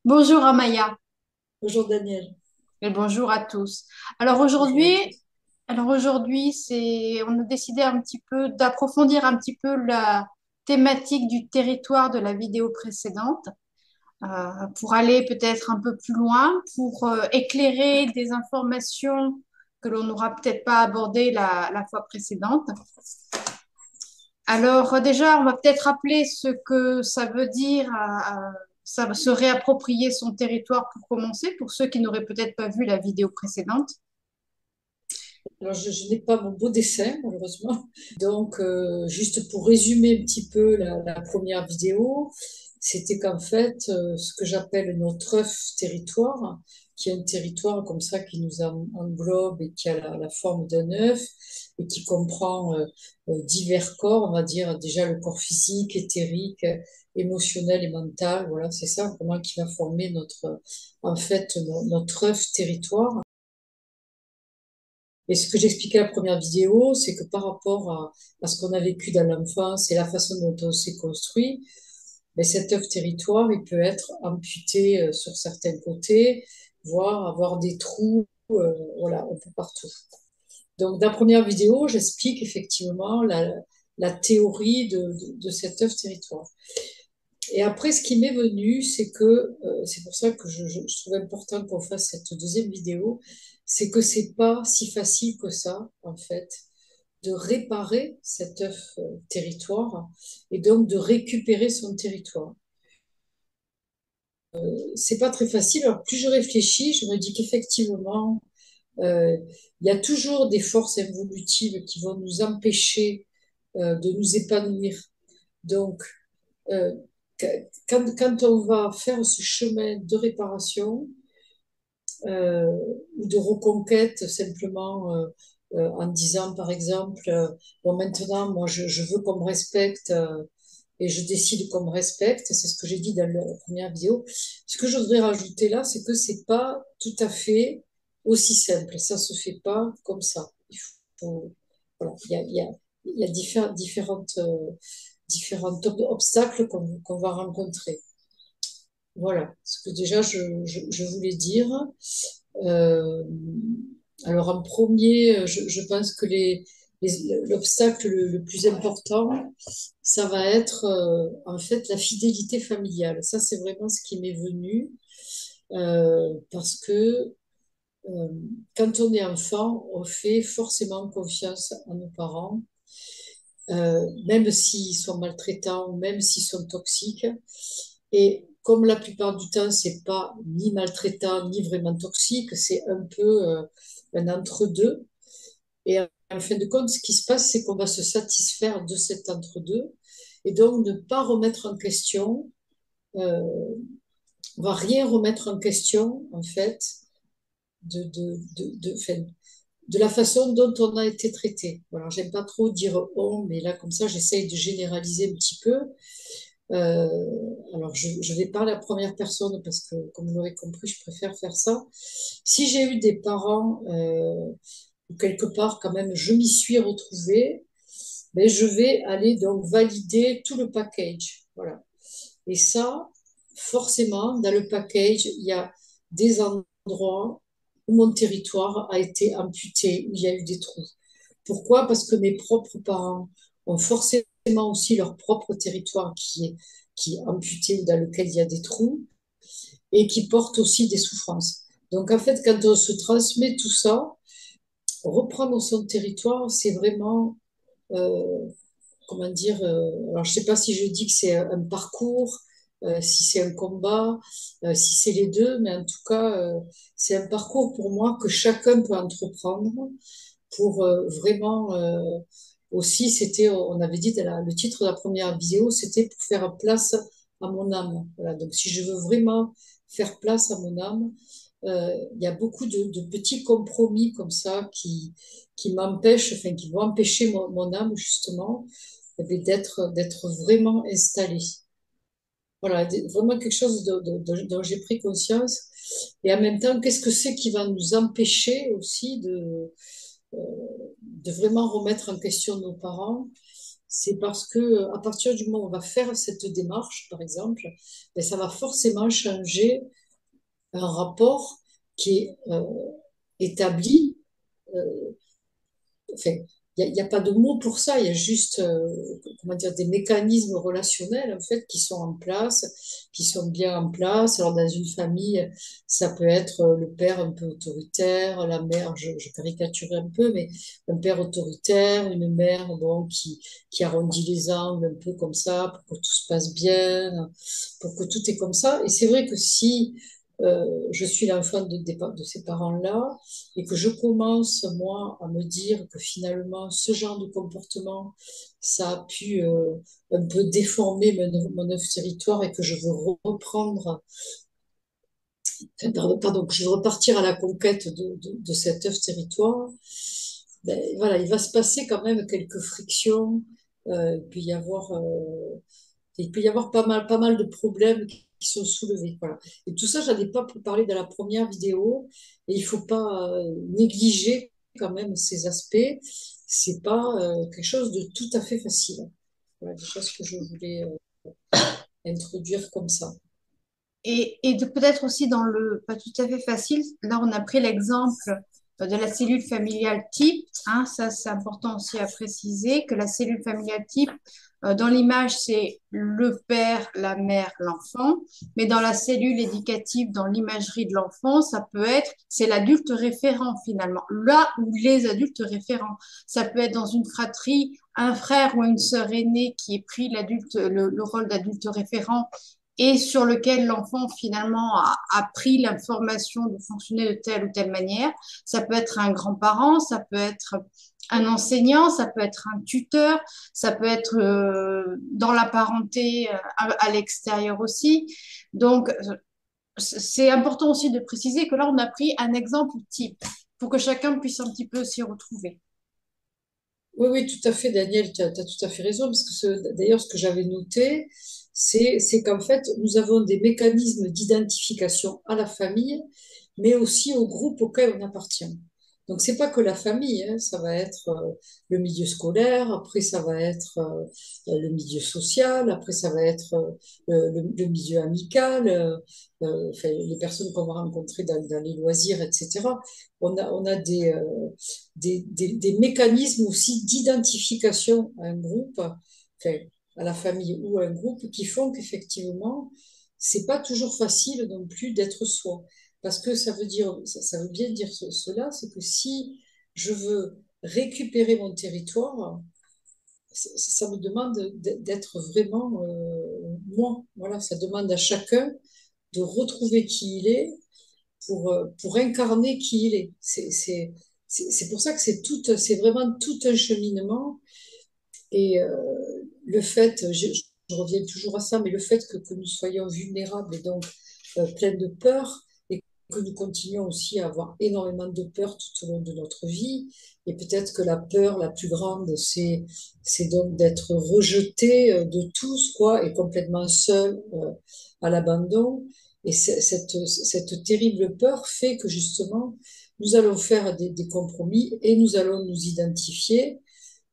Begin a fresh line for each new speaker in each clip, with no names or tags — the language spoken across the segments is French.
Bonjour Amaya
Bonjour Daniel.
et bonjour à tous. Alors
Bonjour à
aujourd'hui,
tous.
on a décidé un petit peu d'approfondir un petit peu la thématique du territoire de la vidéo précédente, pour aller peut-être un peu plus loin, pour éclairer des informations que l'on n'aura peut-être pas abordées la fois précédente. Alors déjà, on va peut-être rappeler ce que ça veut dire, ça, se réapproprier son territoire pour commencer, pour ceux qui n'auraient peut-être pas vu la vidéo précédente.
Alors, je n'ai pas mon beau dessin, malheureusement. Donc, juste pour résumer un petit peu la première vidéo, c'était qu'en fait, ce que j'appelle notre œuf territoire, qui est un territoire comme ça qui nous englobe et qui a la forme d'un œuf et qui comprend divers corps, on va dire déjà le corps physique, éthérique, émotionnel et mental. Voilà, c'est ça vraiment qui va former en fait, notre œuf territoire. Et ce que j'expliquais à la première vidéo, c'est que par rapport à ce qu'on a vécu dans l'enfance et la façon dont on s'est construit, mais cet œuf territoire, il peut être amputé sur certains côtés, voire avoir des trous, voilà, un peu partout. Donc, dans la première vidéo, j'explique effectivement la théorie de cet œuf territoire. Et après, ce qui m'est venu, c'est que, c'est pour ça que je trouve important qu'on fasse cette deuxième vidéo, c'est que c'est pas si facile que ça, en fait, de réparer cet œuf territoire et donc de récupérer son territoire. C'est pas très facile. Alors, plus je réfléchis, je me dis qu'effectivement, euh, il y a toujours des forces évolutives qui vont nous empêcher de nous épanouir. Donc, euh, quand on va faire ce chemin de réparation euh, ou de reconquête simplement en disant par exemple, bon maintenant moi je veux qu'on me respecte et je décide qu'on me respecte, c'est ce que j'ai dit dans la première vidéo. Ce que je voudrais rajouter là, c'est que c'est pas tout à fait aussi simple, ça se fait pas comme ça. Il faut, voilà, il y a différents obstacles qu'on va rencontrer. Voilà ce que déjà je voulais dire. Euh, alors en premier, je pense que l'obstacle le plus important, ça va être en fait la fidélité familiale. Ça, c'est vraiment ce qui m'est venu parce que euh, quand on est enfant, on fait forcément confiance à nos parents, même s'ils sont maltraitants, même s'ils sont toxiques. Et comme la plupart du temps, c'est pas ni maltraitant ni vraiment toxique, c'est un peu un entre-deux. Et en fin de compte, ce qui se passe, c'est qu'on va se satisfaire de cet entre-deux et donc ne pas remettre en question, on va rien remettre en question en fait enfin, de la façon dont on a été traité. Voilà, j'aime pas trop dire on, mais là comme ça, j'essaye de généraliser un petit peu. Alors, je vais parler à la première personne parce que, comme vous l'aurez compris, je préfère faire ça. Si j'ai eu des parents, quelque part, quand même, je m'y suis retrouvée, mais je vais aller donc valider tout le package. Voilà. Et ça, forcément, dans le package, il y a des endroits où mon territoire a été amputé, où il y a eu des trous. Pourquoi? Parce que mes propres parents ont forcément aussi leur propre territoire qui est amputé ou dans lequel il y a des trous et qui porte aussi des souffrances. Donc en fait, quand on se transmet tout ça, reprendre son territoire, c'est vraiment, euh, comment dire, alors je ne sais pas si je dis que c'est un parcours, si c'est un combat, si c'est les deux, mais en tout cas, c'est un parcours pour moi que chacun peut entreprendre pour vraiment aussi, c'était, on avait dit, le titre de la première vidéo, c'était pour faire place à mon âme. Voilà, donc si je veux vraiment faire place à mon âme, il y a beaucoup de petits compromis comme ça qui m'empêchent, enfin qui vont empêcher mon âme justement d'être vraiment installée. Voilà, vraiment quelque chose dont j'ai pris conscience. Et en même temps, qu'est-ce que c'est qui va nous empêcher aussi euh, de vraiment remettre en question nos parents? C'est parce que à partir du moment où on va faire cette démarche, par exemple, ben, ça va forcément changer. un rapport qui est établi. Enfin, il n'y a pas de mot pour ça, il y a juste comment dire, des mécanismes relationnels en fait, qui sont en place, qui sont bien en place. Alors, dans une famille, ça peut être le père un peu autoritaire, la mère, je caricature un peu, mais un père autoritaire, une mère bon, qui arrondit les angles un peu comme ça, pour que tout se passe bien, pour que tout est comme ça. Et c'est vrai que si je suis l'enfant de ces parents-là, et que je commence, moi, à me dire que finalement, ce genre de comportement, ça a pu un peu déformer mon œuf territoire et que je veux reprendre, enfin, pardon, que je veux repartir à la conquête de cet œuf territoire, ben, voilà, il va se passer quand même quelques frictions, il peut y avoir pas mal de problèmes qui sont soulevés. Voilà. Et tout ça, je n'en ai pas parlé dans la première vidéo. Et il ne faut pas négliger quand même ces aspects. C'est pas quelque chose de tout à fait facile. Voilà, des choses que je voulais introduire comme ça.
Et de peut-être aussi dans le pas tout à fait facile, là on a pris l'exemple de la cellule familiale type, hein, ça c'est important aussi à préciser que la cellule familiale type, dans l'image c'est le père, la mère, l'enfant, mais dans la cellule éducative, dans l'imagerie de l'enfant, ça peut être, c'est l'adulte référent finalement, là où les adultes référents, ça peut être dans une fratrie, un frère ou une sœur aînée qui est pris le rôle d'adulte référent et sur lequel l'enfant finalement a pris l'information de fonctionner de telle ou telle manière. Ça peut être un grand-parent, ça peut être un enseignant, ça peut être un tuteur, ça peut être dans la parenté à l'extérieur aussi. Donc, c'est important aussi de préciser que là, on a pris un exemple type pour que chacun puisse un petit peu s'y retrouver.
Oui, oui, tout à fait, Daniel, tu as tout à fait raison, parce que d'ailleurs, ce que j'avais noté, c'est qu'en fait, nous avons des mécanismes d'identification à la famille, mais aussi au groupe auquel on appartient. Donc, c'est pas que la famille, hein, ça va être le milieu scolaire, après ça va être le milieu social, après ça va être le milieu amical, enfin, les personnes qu'on va rencontrer dans les loisirs, etc. On a des mécanismes aussi d'identification à un groupe, enfin, à la famille ou à un groupe, qui font qu'effectivement, c'est pas toujours facile non plus d'être soi. Parce que ça veut bien dire cela, c'est que si je veux récupérer mon territoire, ça me demande d'être vraiment moi. Voilà, ça demande à chacun de retrouver qui il est pour incarner qui il est. C'est pour ça que c'est vraiment tout un cheminement. Et le fait, je reviens toujours à ça, mais le fait que nous soyons vulnérables et donc pleins de peur, et que nous continuons aussi à avoir énormément de peur tout au long de notre vie, et peut-être que la peur la plus grande, c'est donc d'être rejeté de tous, quoi, et complètement seul à l'abandon. Et cette terrible peur fait que justement, nous allons faire des compromis et nous allons nous identifier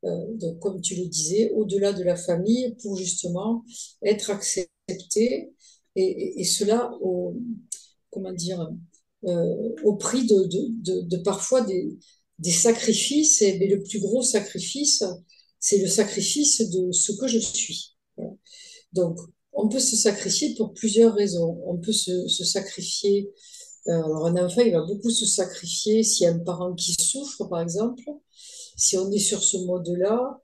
donc, comme tu le disais, au-delà de la famille pour justement être accepté et cela comment dire, au prix de parfois des sacrifices. Mais le plus gros sacrifice, c'est le sacrifice de ce que je suis. Voilà. Donc, on peut se sacrifier pour plusieurs raisons. On peut se sacrifier. Alors, un enfant, il va beaucoup se sacrifier s'il y a un parent qui souffre, par exemple. Si on est sur ce mode-là,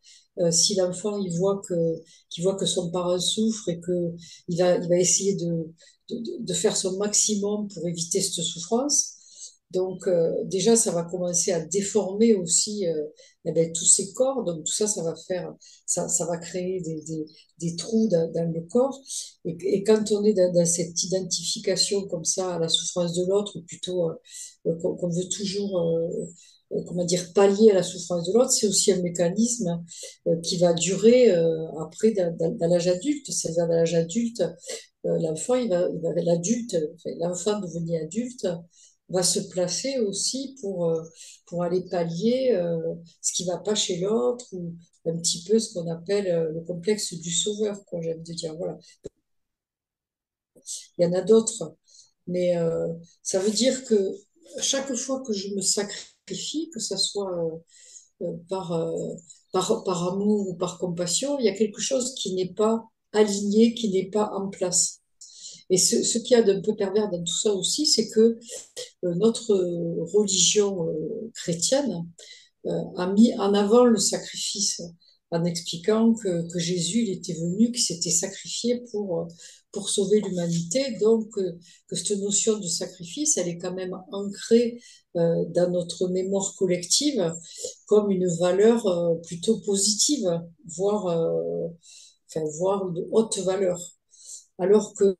si l'enfant qu'il voit que son parent souffre et que il va essayer de faire son maximum pour éviter cette souffrance. Donc déjà, ça va commencer à déformer aussi eh ben, tous ces corps. Donc tout ça, ça va créer des trous dans le corps. Et quand on est dans cette identification comme ça à la souffrance de l'autre, ou plutôt qu'on veut toujours comment dire, pallier à la souffrance de l'autre, c'est aussi un mécanisme qui va durer après dans l'âge adulte. C'est-à-dire dans l'âge adulte, l'enfant, l'adulte, enfin, l'enfant devenu adulte va se placer aussi pour aller pallier ce qui ne va pas chez l'autre ou un petit peu ce qu'on appelle le complexe du sauveur, quoi, j'aime de dire. Voilà. Il y en a d'autres. Mais ça veut dire que chaque fois que je me sacrifie, que ce soit euh, par, euh, par amour ou par compassion, il y a quelque chose qui n'est pas aligné, qui n'est pas en place. Et ce qu'il y a d'un peu pervers dans tout ça aussi, c'est que notre religion chrétienne a mis en avant le sacrifice en expliquant que Jésus, il était venu, qu'il s'était sacrifié pour sauver l'humanité. Donc, que cette notion de sacrifice, elle est quand même ancrée dans notre mémoire collective comme une valeur plutôt positive, voire, voire de haute valeur. Alors que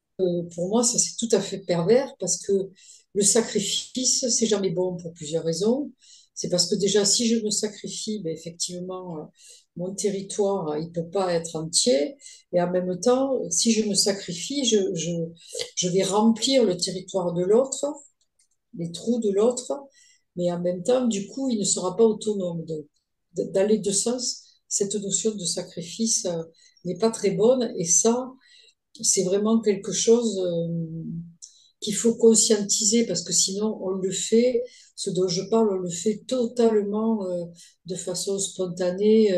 pour moi, ça c'est tout à fait pervers parce que le sacrifice, c'est jamais bon pour plusieurs raisons. C'est parce que déjà, si je me sacrifie, ben, effectivement, mon territoire, il peut pas être entier. Et en même temps, si je me sacrifie, je vais remplir le territoire de l'autre, les trous de l'autre, mais en même temps, du coup, il ne sera pas autonome. Donc, dans les deux sens, cette notion de sacrifice n'est pas très bonne. Et ça, c'est vraiment quelque chose qu'il faut conscientiser parce que sinon on le fait, ce dont je parle, on le fait totalement de façon spontanée,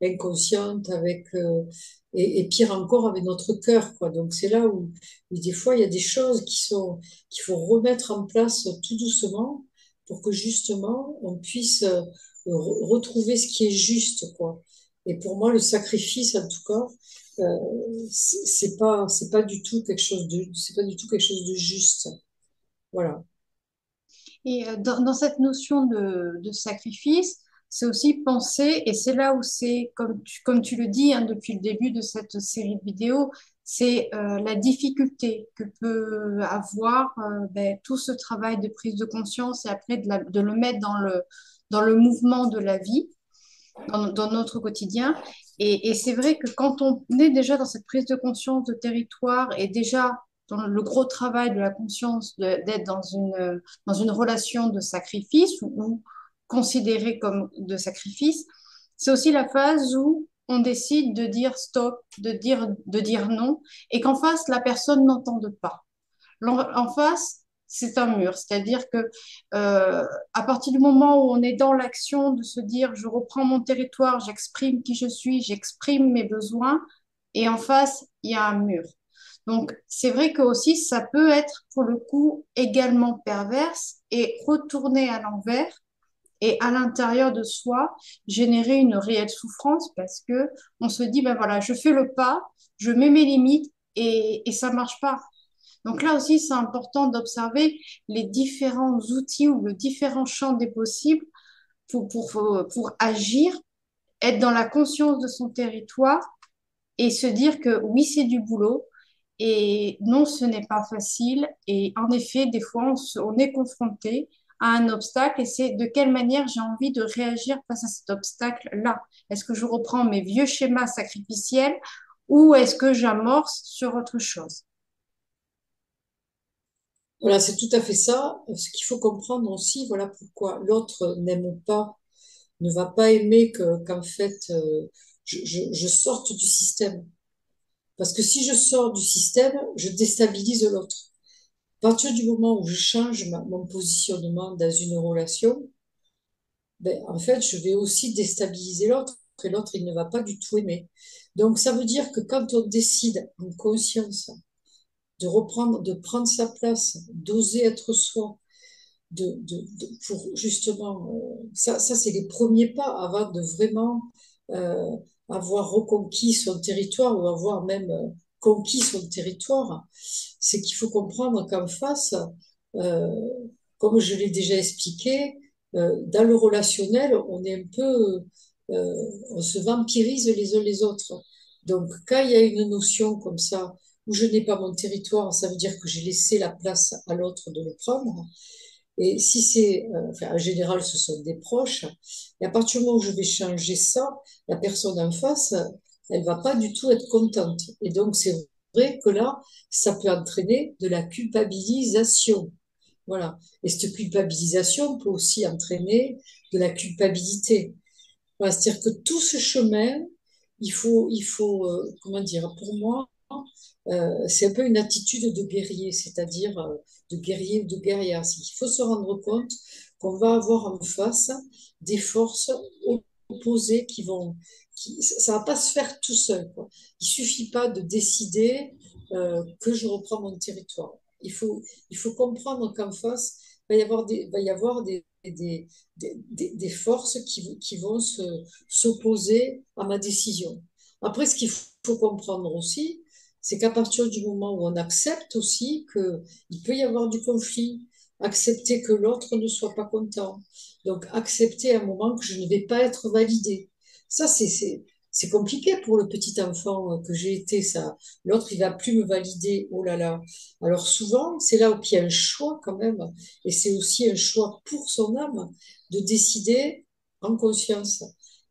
inconsciente, et pire encore avec notre cœur, quoi. Donc c'est là où des fois il y a des choses qu'il faut remettre en place tout doucement pour que justement on puisse retrouver ce qui est juste, quoi. Et pour moi, le sacrifice, en tout cas, c'est pas du tout quelque chose c'est pas du tout quelque chose de juste. Voilà.
Et dans cette notion de sacrifice, c'est aussi penser, et c'est là où c'est, comme tu le dis hein, depuis le début de cette série de vidéos, c'est la difficulté que peut avoir ben, tout ce travail de prise de conscience et après de le mettre dans le mouvement de la vie, dans notre quotidien. Et c'est vrai que quand on est déjà dans cette prise de conscience de territoire et déjà dans le gros travail de la conscience d'être dans une relation de sacrifice ou considéré comme de sacrifice, c'est aussi la phase où on décide de dire stop, de dire non, et qu'en face, la personne n'entende pas. En face, c'est un mur. C'est-à-dire que à partir du moment où on est dans l'action de se dire je reprends mon territoire, j'exprime qui je suis, j'exprime mes besoins, et en face, il y a un mur. Donc, c'est vrai que aussi, ça peut être pour le coup également perverse et retourner à l'envers et à l'intérieur de soi, générer une réelle souffrance parce que on se dit, ben voilà, je fais le pas, je mets mes limites et ça marche pas. Donc là aussi, c'est important d'observer les différents outils ou le différent champ des possibles pour agir, être dans la conscience de son territoire et se dire que oui, c'est du boulot et non, ce n'est pas facile. Et en effet, des fois, on est confronté à un obstacle et c'est de quelle manière j'ai envie de réagir face à cet obstacle-là. Est-ce que je reprends mes vieux schémas sacrificiels ou est-ce que j'amorce sur autre chose?
Voilà, c'est tout à fait ça. Ce qu'il faut comprendre aussi, voilà pourquoi l'autre n'aime pas, ne va pas aimer qu'en fait, je sorte du système. Parce que si je sors du système, je déstabilise l'autre. À partir du moment où je change mon positionnement dans une relation, ben, en fait, je vais aussi déstabiliser l'autre et l'autre, il ne va pas du tout aimer. Donc, ça veut dire que quand on décide en conscience de reprendre, de prendre sa place, d'oser être soi, pour justement, ça c'est les premiers pas avant de vraiment euh, avoir reconquis son territoire ou avoir même conquis son territoire. C'est qu'il faut comprendre qu'en face, euh, comme je l'ai déjà expliqué, dans le relationnel, on est un peu, on se vampirise les uns les autres. Donc, quand il y a une notion comme ça, où je n'ai pas mon territoire, ça veut dire que j'ai laissé la place à l'autre de le prendre. Et si c'est, enfin, en général, ce sont des proches, et à partir du moment où je vais changer ça, la personne en face, elle va pas du tout être contente. Et donc, c'est vrai que là, ça peut entraîner de la culpabilisation. Voilà. Et cette culpabilisation peut aussi entraîner de la culpabilité. Voilà, c'est-à-dire que tout ce chemin, comment dire, pour moi, c'est un peu une attitude de guerrier, c'est-à-dire de guerrier ou de guerrière. Il faut se rendre compte qu'on va avoir en face des forces opposées ça va pas se faire tout seul, quoi. Il suffit pas de décider que je reprends mon territoire. Il faut comprendre qu'en face, va y avoir des forces qui vont s'opposer à ma décision. Après, ce qu'il faut comprendre aussi, c'est qu'à partir du moment où on accepte aussi qu'il peut y avoir du conflit, accepter que l'autre ne soit pas content, donc accepter un moment que je ne vais pas être validée. Ça, c'est compliqué pour le petit enfant que j'ai été, ça. L'autre, il va plus me valider, oh là là. Alors souvent, c'est là où il y a un choix quand même, et c'est aussi un choix pour son âme de décider en conscience.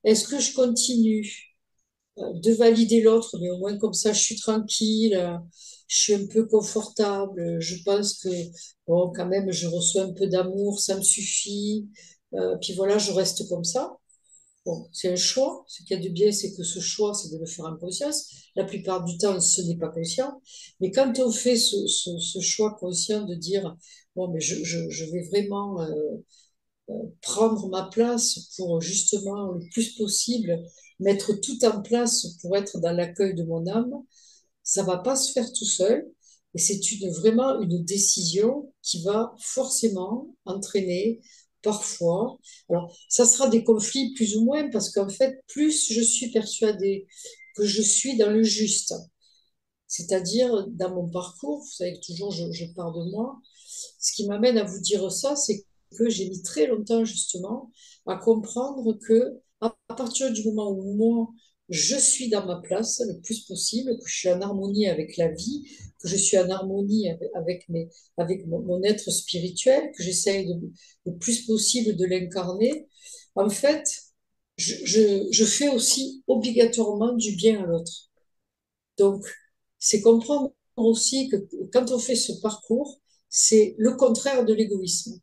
Est-ce que je continue de valider l'autre, mais au moins comme ça, je suis tranquille, je suis un peu confortable, je pense que, bon, quand même, je reçois un peu d'amour, ça me suffit, puis voilà, je reste comme ça. Bon, c'est un choix. Ce qu'il y a de bien, c'est que ce choix, c'est de le faire en conscience. La plupart du temps, ce n'est pas conscient. Mais quand on fait ce choix conscient de dire, bon, mais je vais vraiment prendre ma place pour justement le plus possible mettre tout en place pour être dans l'accueil de mon âme, ça va pas se faire tout seul. Et c'est vraiment une décision qui va forcément entraîner parfois. Alors, ça sera des conflits plus ou moins parce qu'en fait, plus je suis persuadée que je suis dans le juste, c'est-à-dire dans mon parcours, vous savez que toujours je pars de moi, ce qui m'amène à vous dire ça, c'est que j'ai mis très longtemps justement à comprendre que à partir du moment où moi, je suis dans ma place le plus possible, que je suis en harmonie avec la vie, que je suis en harmonie avec mon être spirituel, que j'essaye le plus possible de l'incarner, en fait, je fais aussi obligatoirement du bien à l'autre. Donc, c'est comprendre aussi que quand on fait ce parcours, c'est le contraire de l'égoïsme.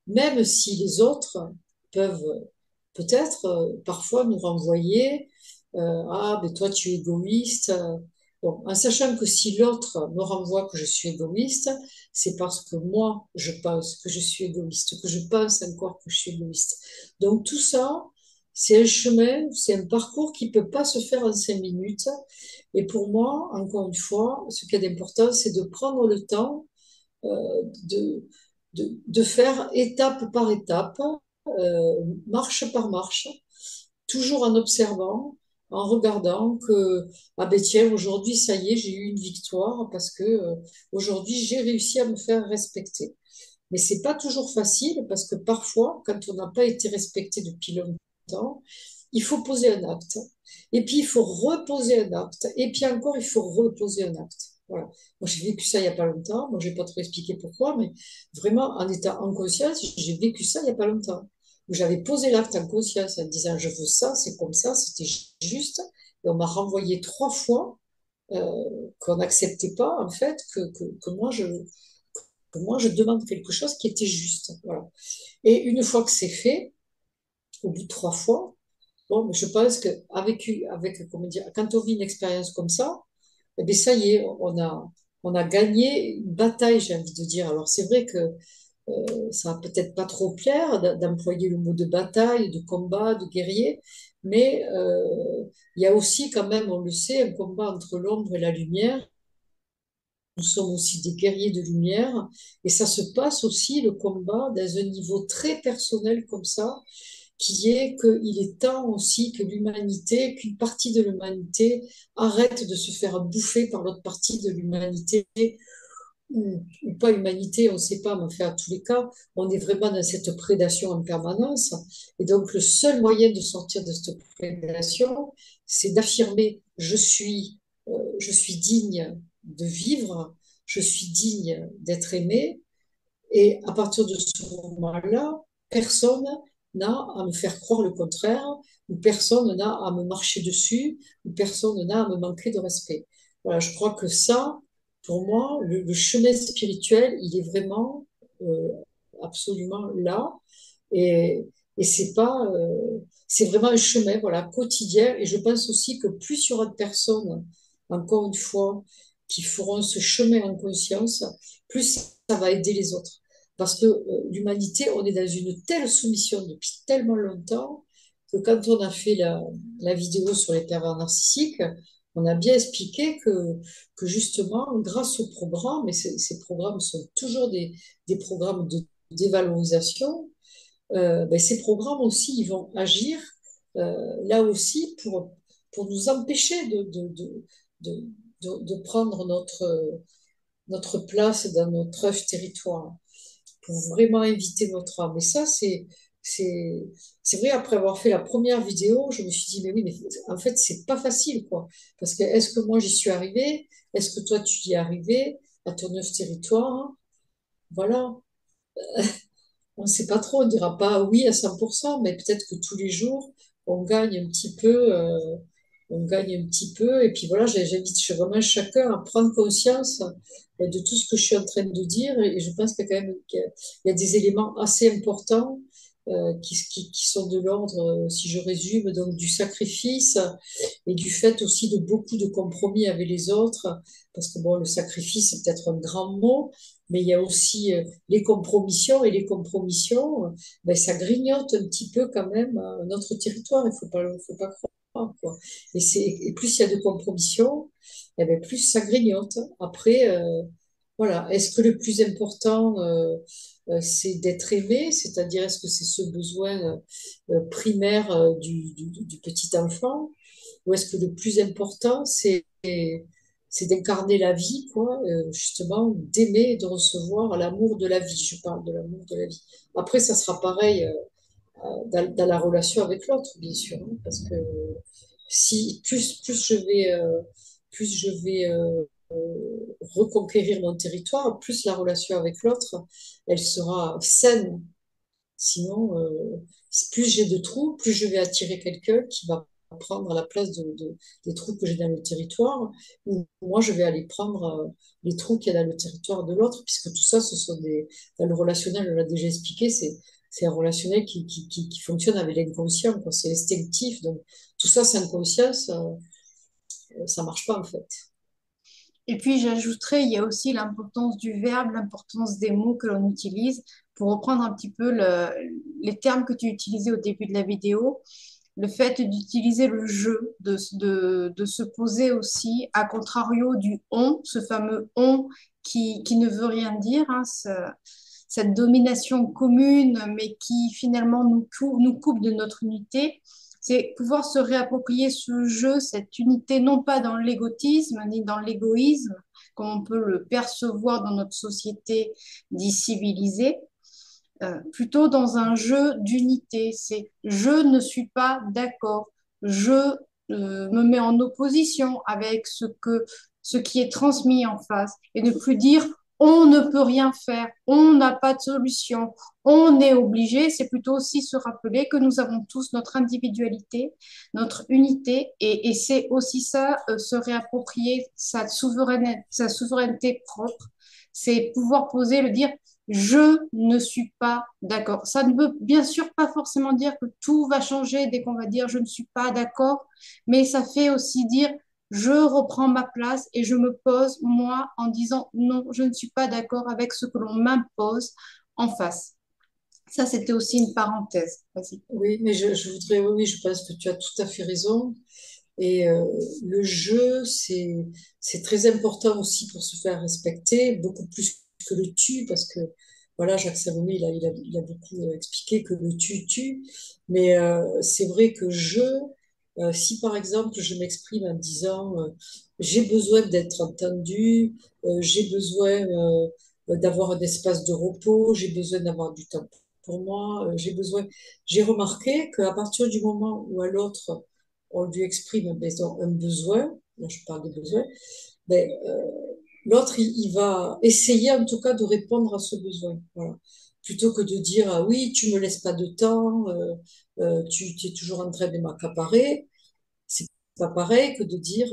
Même si les autres peuvent peut-être parfois nous renvoyer ah, mais toi tu es égoïste. Bon, en sachant que si l'autre me renvoie que je suis égoïste, c'est parce que moi, je pense que je suis égoïste, que je pense encore que je suis égoïste. Donc tout ça, c'est un chemin, c'est un parcours qui ne peut pas se faire en 5 minutes. Et pour moi, encore une fois, ce qui est important, c'est de prendre le temps de, de faire étape par étape, marche par marche, toujours en observant, en regardant que, ah ben tiens, aujourd'hui, ça y est, j'ai eu une victoire parce que aujourd'hui, j'ai réussi à me faire respecter. Mais c'est pas toujours facile parce que parfois, quand on n'a pas été respecté depuis longtemps, il faut poser un acte. Et puis, il faut reposer un acte. Et puis encore, il faut reposer un acte. Voilà. Moi, j'ai vécu ça il n'y a pas longtemps. Moi, je vais pas trop expliquer pourquoi, mais vraiment, en étant en conscience, j'ai vécu ça il n'y a pas longtemps. Où j'avais posé l'acte en conscience en disant, je veux ça, c'est comme ça, c'était juste. Et on m'a renvoyé 3 fois qu'on n'acceptait pas, en fait, que moi, je demande quelque chose qui était juste. Voilà. Et une fois que c'est fait, au bout de 3 fois, bon, je pense qu'avec, comment dire, quand on vit une expérience comme ça, eh bien, ça y est, on a gagné une bataille, j'ai envie de dire. Alors, c'est vrai que ça va peut-être pas trop plaire d'employer le mot de bataille, de combat, de guerrier, mais il y a aussi quand même, on le sait, un combat entre l'ombre et la lumière. Nous sommes aussi des guerriers de lumière et ça se passe aussi le combat dans un niveau très personnel comme ça, qui est qu'il est temps aussi que l'humanité, qu'une partie de l'humanité arrête de se faire bouffer par l'autre partie de l'humanité ou pas humanité, on ne sait pas, mais enfin, à tous les cas, on est vraiment dans cette prédation en permanence. Et donc, le seul moyen de sortir de cette prédation, c'est d'affirmer je suis digne de vivre, je suis digne d'être aimé. Et à partir de ce moment-là, personne n'a à me faire croire le contraire, ou personne n'a à me marcher dessus, ou personne n'a à me manquer de respect. Voilà, je crois que ça, pour moi, le chemin spirituel, il est vraiment euh, absolument là. Et, et c'est pas, c'est vraiment un chemin, voilà, quotidien. Et je pense aussi que plus il y aura de personnes encore une fois, qui feront ce chemin en conscience, plus ça va aider les autres. Parce que l'humanité, on est dans une telle soumission depuis tellement longtemps que quand on a fait la vidéo sur les pervers narcissiques, on a bien expliqué que justement, grâce aux programmes, et ces programmes sont toujours des programmes de dévalorisation, ben, ces programmes aussi, ils vont agir là aussi pour nous empêcher de, de prendre notre place dans notre œuf territoire, pour vraiment éviter notre âme. Et ça, c'est, c'est vrai, après avoir fait la première vidéo, je me suis dit, mais oui, mais en fait, c'est pas facile, quoi. Parce que est-ce que moi, j'y suis arrivée? Est-ce que toi, tu y es arrivé à ton œuf territoire? Voilà. On ne sait pas trop, on ne dira pas oui à 100%, mais peut-être que tous les jours, on gagne un petit peu, on gagne un petit peu. Et puis voilà, j'invite vraiment chacun à prendre conscience de tout ce que je suis en train de dire. Et je pense qu'il y a des éléments assez importants qui sont de l'ordre, si je résume, donc du sacrifice et du fait aussi de beaucoup de compromis avec les autres. Parce que bon, le sacrifice, c'est peut-être un grand mot, mais il y a aussi les compromissions, et les compromissions, ben, ça grignote un petit peu quand même notre territoire, faut pas croire, quoi. Et plus il y a de compromissions, eh ben, plus ça grignote. Après, voilà, est-ce que le plus important, c'est d'être aimé, c'est-à-dire est-ce que c'est ce besoin primaire du petit enfant, ou est-ce que le plus important, c'est d'incarner la vie, quoi, justement, d'aimer et de recevoir l'amour de la vie. Je parle de l'amour de la vie. Après, ça sera pareil dans la relation avec l'autre, bien sûr, hein, parce que si plus je vais reconquérir mon territoire, plus la relation avec l'autre, elle sera saine. Sinon, plus j'ai de trous, plus je vais attirer quelqu'un qui va prendre la place des trous que j'ai dans le territoire, ou moi je vais aller prendre les trous qu'il y a dans le territoire de l'autre, puisque tout ça, dans le relationnel, on l'a déjà expliqué, c'est un relationnel qui fonctionne avec l'inconscient, quoi. C'est instinctif, donc tout ça sans conscience, ça marche pas en fait.
Et puis j'ajouterais, il y a aussi l'importance du verbe, l'importance des mots que l'on utilise. Pour reprendre un petit peu les termes que tu utilisais au début de la vidéo, le fait d'utiliser le je, de se poser aussi, à contrario du on, ce fameux on qui ne veut rien dire, hein, cette domination commune, mais qui finalement nous coupe de notre unité. C'est pouvoir se réapproprier ce jeu, cette unité, non pas dans l'égotisme ni dans l'égoïsme, comme on peut le percevoir dans notre société dite civilisée, plutôt dans un jeu d'unité. C'est je ne suis pas d'accord, je me mets en opposition avec ce qui est transmis en face et ne plus dire on ne peut rien faire, on n'a pas de solution, on est obligé. C'est plutôt aussi se rappeler que nous avons tous notre individualité, notre unité et c'est aussi ça, se réapproprier sa souveraineté propre. C'est pouvoir poser, le dire je ne suis pas d'accord. Ça ne veut bien sûr pas forcément dire que tout va changer dès qu'on va dire je ne suis pas d'accord, mais ça fait aussi dire je reprends ma place et je me pose moi en disant non, je ne suis pas d'accord avec ce que l'on m'impose en face. Ça, c'était aussi une parenthèse. Vas-y.
Oui, mais je voudrais, oui, oui, je pense que tu as tout à fait raison. Et le jeu, c'est très important aussi pour se faire respecter, beaucoup plus que le tu, parce que voilà, Jacques Salomé, il a beaucoup expliqué que le tu tue. Mais c'est vrai que si par exemple je m'exprime en disant j'ai besoin d'être entendu, j'ai besoin d'avoir un espace de repos, j'ai besoin d'avoir du temps pour moi, j'ai remarqué qu'à partir du moment où à l'autre, on lui exprime un besoin, là je parle de besoin, ben, l'autre, il va essayer en tout cas de répondre à ce besoin. Voilà. Plutôt que de dire, ah oui, tu me laisses pas de temps, tu es toujours en train de m'accaparer. C'est pas pareil que de dire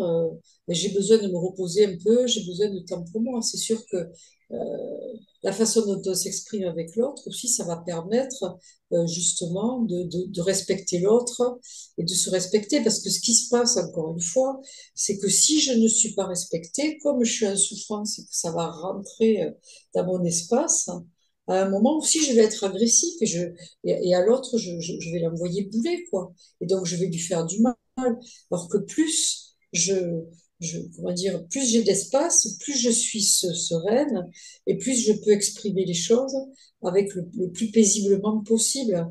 mais j'ai besoin de me reposer un peu, j'ai besoin de temps pour moi. C'est sûr que la façon dont on s'exprime avec l'autre aussi, ça va permettre justement de respecter l'autre et de se respecter. Parce que ce qui se passe, encore une fois, c'est que si je ne suis pas respectée, comme je suis en souffrance et que ça va rentrer dans mon espace, à un moment aussi, je vais être agressif et à l'autre, je vais l'envoyer bouler, quoi. Et donc, je vais lui faire du mal. Alors que plus comment dire, plus j'ai d'espace, plus je suis sereine et plus je peux exprimer les choses avec le plus paisiblement possible.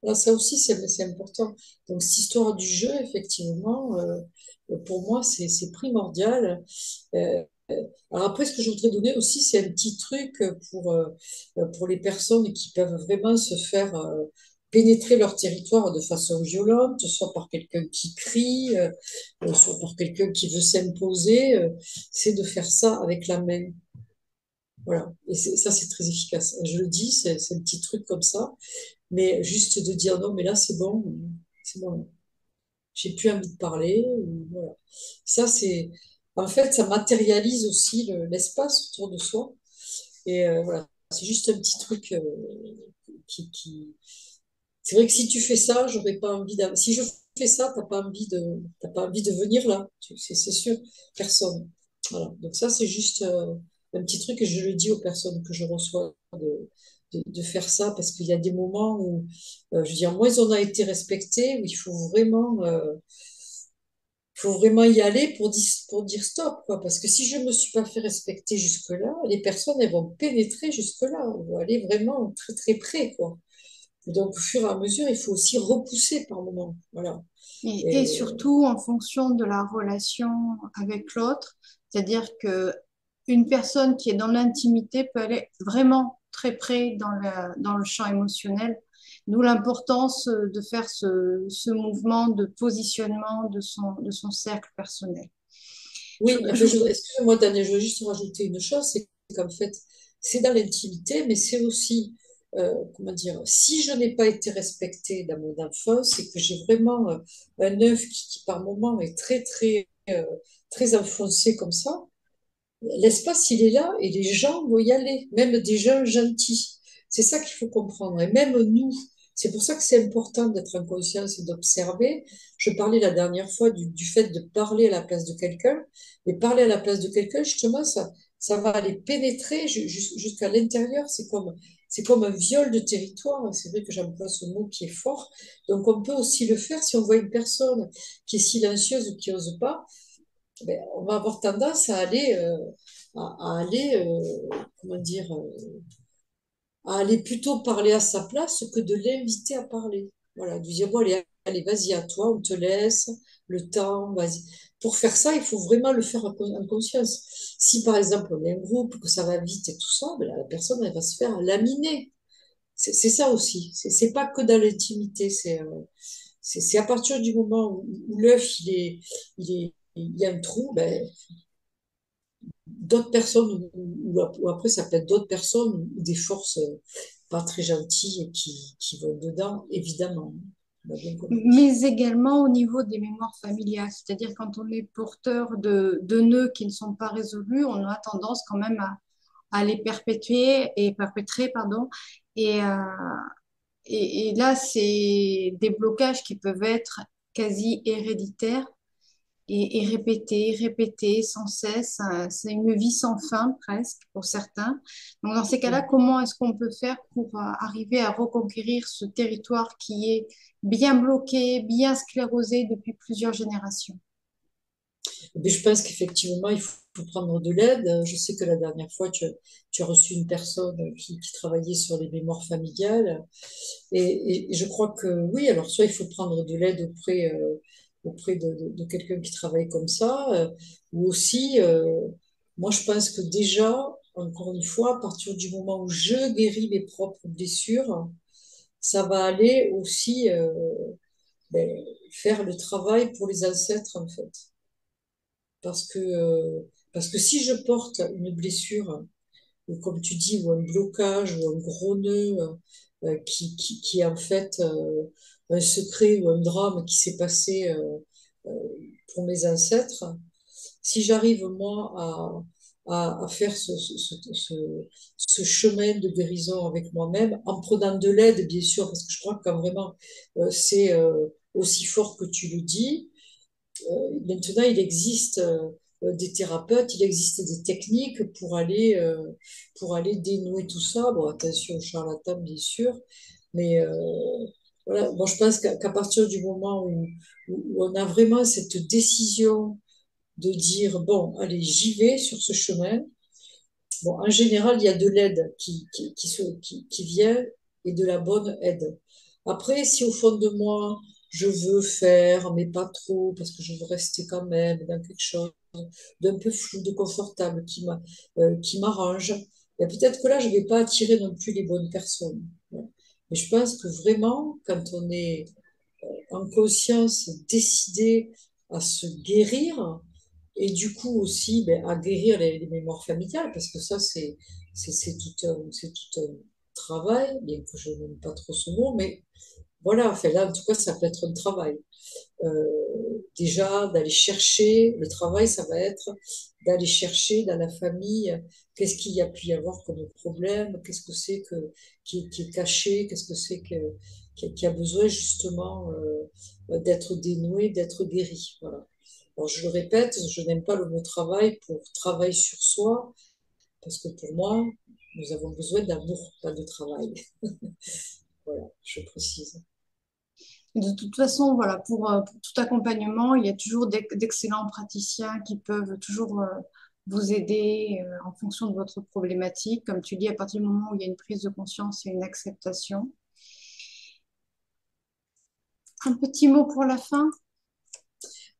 Là, ça aussi, c'est important. Donc, cette histoire du jeu, effectivement, pour moi, c'est primordial. Euh, alors après, ce que je voudrais donner aussi, c'est un petit truc pour les personnes qui peuvent vraiment se faire pénétrer leur territoire de façon violente, soit par quelqu'un qui crie, soit par quelqu'un qui veut s'imposer, c'est de faire ça avec la main. Voilà. Et ça, c'est très efficace. Je le dis, c'est un petit truc comme ça, mais juste de dire non, mais là, c'est bon, j'ai plus envie de parler. Voilà. Ça, en fait, ça matérialise aussi l'espace autour de soi. Et voilà, c'est juste un petit truc qui... C'est vrai que si tu fais ça, j'aurais pas envie Si je fais ça, t'as pas envie de venir là. C'est sûr, personne. Voilà. Donc ça, c'est juste un petit truc que je le dis aux personnes que je reçois de faire ça parce qu'il y a des moments où, je veux dire, moins on a été respecté, où il faut vraiment y aller pour dire stop, quoi. Parce que si je ne me suis pas fait respecter jusque-là, les personnes, elles vont pénétrer jusque-là. Elles vont aller vraiment très, très près, quoi. Et donc, au fur et à mesure, il faut aussi repousser par moment. Voilà.
Et
Et,
surtout en fonction de la relation avec l'autre, c'est-à-dire que une personne qui est dans l'intimité peut aller vraiment très près dans le champ émotionnel, d'où l'importance de faire ce mouvement de positionnement de son cercle personnel. Je,
oui,
je-
excusez-moi, Daniel, je veux juste rajouter une chose, c'est qu'en fait, c'est dans l'intimité, mais c'est aussi, comment dire, si je n'ai pas été respectée dans mon enfance, c'est que j'ai vraiment un œuf qui, par moment, est très, très, très enfoncé comme ça. L'espace, il est là et les gens vont y aller, même des gens gentils. C'est ça qu'il faut comprendre. Et même nous, c'est pour ça que c'est important d'être en conscience et d'observer. Je parlais la dernière fois du fait de parler à la place de quelqu'un. Et parler à la place de quelqu'un, justement, ça va aller pénétrer jusqu'à l'intérieur. C'est comme un viol de territoire. C'est vrai que j'emploie ce mot qui est fort. Donc, on peut aussi le faire si on voit une personne qui est silencieuse ou qui n'ose pas, ben, on va avoir tendance à aller comment dire, à aller plutôt parler à sa place que de l'inviter à parler. Voilà, de dire, bon, allez, allez, vas-y, à toi, on te laisse le temps, vas-y. Pour faire ça, il faut vraiment le faire en conscience. Si, par exemple, on est un groupe, que ça va vite et tout ça, ben, la personne, elle va se faire laminer. C'est ça aussi. C'est pas que dans l'intimité. C'est à partir du moment où l'œuf, il y a un trou, ben, d'autres personnes, ou après ça peut être d'autres personnes ou des forces pas très gentilles qui vont dedans, évidemment. On a bien compris.
mais également au niveau des mémoires familiales, c'est-à-dire quand on est porteur de nœuds qui ne sont pas résolus, on a tendance quand même à les perpétuer et perpétrer, pardon. Et, euh, et là, c'est des blocages qui peuvent être quasi héréditaires et répétés, répétés sans cesse. C'est une vie sans fin presque pour certains. Donc dans ces cas-là,
Mm.
comment est-ce qu'on peut faire pour arriver à reconquérir ce territoire qui est bien bloqué, bien sclérosé depuis plusieurs générations?
Mais je pense qu'effectivement, il faut prendre de l'aide. Je sais que la dernière fois, tu as reçu une personne qui travaillait sur les mémoires familiales. Et je crois que oui, alors soit il faut prendre de l'aide auprès de quelqu'un qui travaille comme ça, ou aussi, moi je pense que déjà, encore une fois, à partir du moment où je guéris mes propres blessures, ça va aller aussi ben, faire le travail pour les ancêtres en fait. Parce que si je porte une blessure, ou comme tu dis, ou un blocage, ou un gros nœud qui est en fait un secret ou un drame qui s'est passé pour mes ancêtres, si j'arrive, moi, à faire ce chemin de guérison avec moi-même, en prenant de l'aide, bien sûr, parce que je crois que quand vraiment c'est aussi fort que tu le dis, maintenant, il existe des thérapeutes, il existe des techniques pour aller dénouer tout ça. Bon, attention aux charlatans, bien sûr, mais voilà. Bon, je pense qu'à partir du moment où on a vraiment cette décision de dire, bon, allez, j'y vais sur ce chemin. Bon, en général, il y a de l'aide qui vient et de la bonne aide. Après, si au fond de moi, je veux faire, mais pas trop, parce que je veux rester quand même dans quelque chose d'un peu flou, de confortable, qui m'arrange, et peut-être que là, je ne vais pas attirer non plus les bonnes personnes. Ouais. Mais je pense que vraiment, quand on est en conscience, décidé à se guérir, et du coup aussi ben, à guérir les mémoires familiales, parce que ça, c'est tout un travail, bien que je n'aime pas trop ce mot, mais voilà, enfin, là, en tout cas, ça peut être un travail. Déjà, d'aller chercher, le travail, ça va être d'aller chercher dans la famille qu'est-ce qu'il y a pu y avoir comme problème, qu'est-ce que c'est qui est caché, qu'est-ce que c'est qui a besoin justement d'être dénoué, d'être guéri. Voilà. Alors, je le répète, je n'aime pas le mot travail pour travail sur soi, parce que pour moi, nous avons besoin d'amour, pas de travail. Voilà, je précise.
De toute façon, voilà, pour tout accompagnement, il y a toujours d'excellents praticiens qui peuvent toujours vous aider en fonction de votre problématique. Comme tu dis, à partir du moment où il y a une prise de conscience et une acceptation. Un petit mot pour la fin.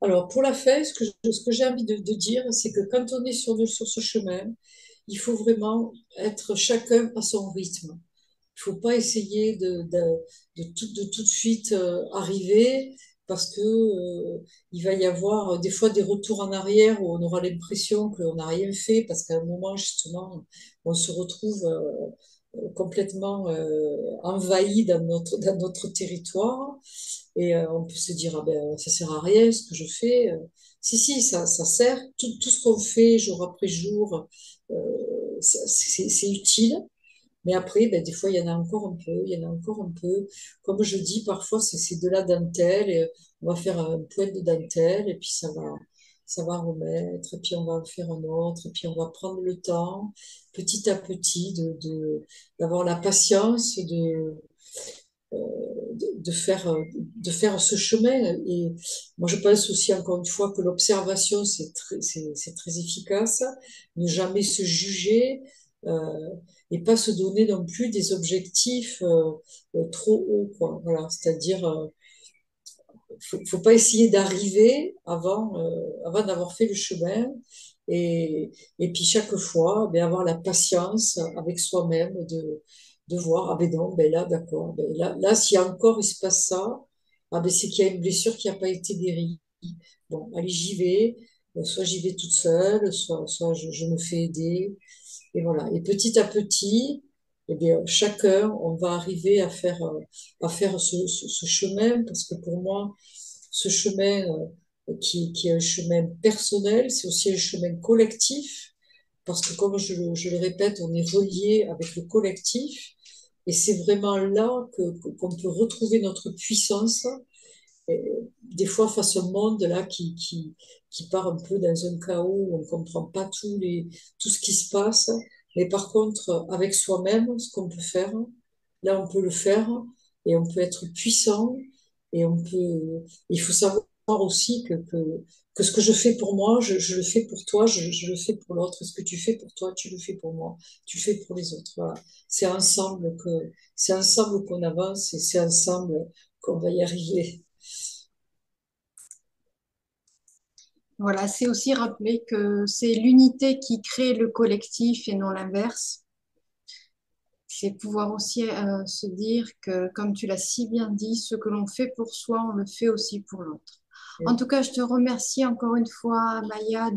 Alors, pour la fin, ce que j'ai envie de dire, c'est que quand on est sur ce chemin, il faut vraiment être chacun à son rythme. Il faut pas essayer de tout de suite arriver parce que il va y avoir des fois des retours en arrière où on aura l'impression qu'on n'a rien fait parce qu'à un moment, justement, on se retrouve complètement envahi dans notre territoire. Et on peut se dire, ah ben, ça sert à rien ce que je fais. Si, si, ça sert. Tout ce qu'on fait jour après jour, c'est utile. Mais après, ben, des fois, il y en a encore un peu, il y en a encore un peu. Comme je dis, parfois, c'est de la dentelle. Et on va faire un point de dentelle et puis ça va remettre. Et puis on va en faire un autre. Et puis on va prendre le temps, petit à petit, d'avoir la patience de faire ce chemin. Et moi, je pense aussi, encore une fois, que l'observation, c'est très efficace. Ne jamais se juger et pas se donner non plus des objectifs trop hauts, quoi. Voilà, c'est-à-dire, faut pas essayer d'arriver avant d'avoir fait le chemin. Et puis chaque fois, ben, avoir la patience avec soi-même de voir, ah ben non, ben là, d'accord, ben là, si encore il se passe ça, ah ben c'est qu'il y a une blessure qui n'a pas été guérie. Bon, allez, j'y vais. Soit j'y vais toute seule, soit je me fais aider. Et voilà. Et petit à petit, eh bien, chacun, on va arriver à faire ce chemin, parce que pour moi, ce chemin qui est un chemin personnel, c'est aussi un chemin collectif, parce que comme je le répète, on est relié avec le collectif, et c'est vraiment là qu'on peut retrouver notre puissance, et des fois face au monde là qui part un peu dans un chaos où on ne comprend pas tout ce qui se passe, mais par contre, avec soi-même, ce qu'on peut faire, là, on peut le faire et on peut être puissant et il faut savoir aussi que ce que je fais pour moi, je le fais pour toi, je le fais pour l'autre. Ce que tu fais pour toi, tu le fais pour moi, tu le fais pour les autres. Voilà. C'est ensemble qu'on avance et c'est ensemble qu'on va y arriver.
Voilà, c'est aussi rappeler que c'est l'unité qui crée le collectif et non l'inverse. C'est pouvoir aussi se dire que, comme tu l'as si bien dit, ce que l'on fait pour soi, on le fait aussi pour l'autre. En tout cas, je te remercie encore une fois, Maya,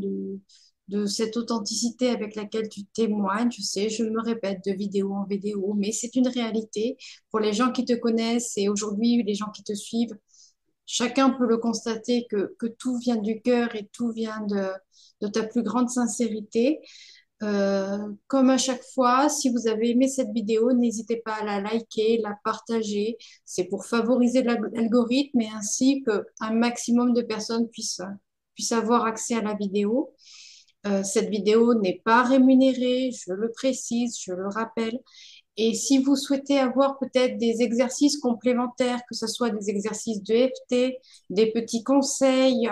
de cette authenticité avec laquelle tu témoignes. Je sais, je me répète de vidéo en vidéo, mais c'est une réalité pour les gens qui te connaissent et aujourd'hui les gens qui te suivent. chacun peut le constater que tout vient du cœur et tout vient de ta plus grande sincérité. Comme à chaque fois, si vous avez aimé cette vidéo, n'hésitez pas à la liker, la partager. C'est pour favoriser l'algorithme et ainsi qu'un maximum de personnes puissent avoir accès à la vidéo. Cette vidéo n'est pas rémunérée, je le précise, je le rappelle. Et si vous souhaitez avoir peut-être des exercices complémentaires, que ce soit des exercices de EFT, des petits conseils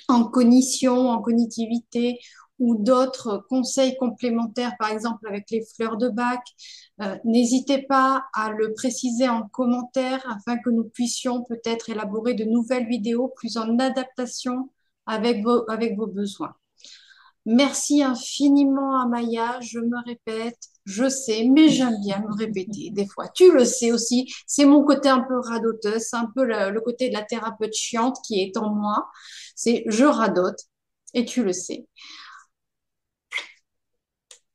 en cognition, en cognitivité, ou d'autres conseils complémentaires, par exemple avec les fleurs de bac, n'hésitez pas à le préciser en commentaire afin que nous puissions peut-être élaborer de nouvelles vidéos plus en adaptation avec vos besoins. Merci infiniment, Amaya. Je me répète, je sais, mais j'aime bien me répéter des fois. Tu le sais aussi, c'est mon côté un peu radoteuse, c'est un peu le côté de la thérapeute chiante qui est en moi. C'est je radote et tu le sais.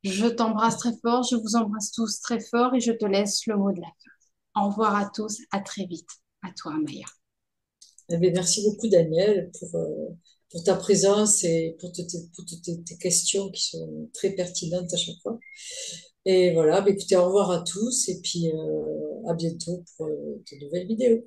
Je t'embrasse très fort, je vous embrasse tous très fort et je te laisse le mot de la fin. Au revoir à tous, à très vite. À toi, Amaya.
Eh bien, merci beaucoup, Daniel, pour ta présence et pour tes questions qui sont très pertinentes à chaque fois. Et voilà, bah, écoutez, au revoir à tous et puis à bientôt pour de nouvelles vidéos.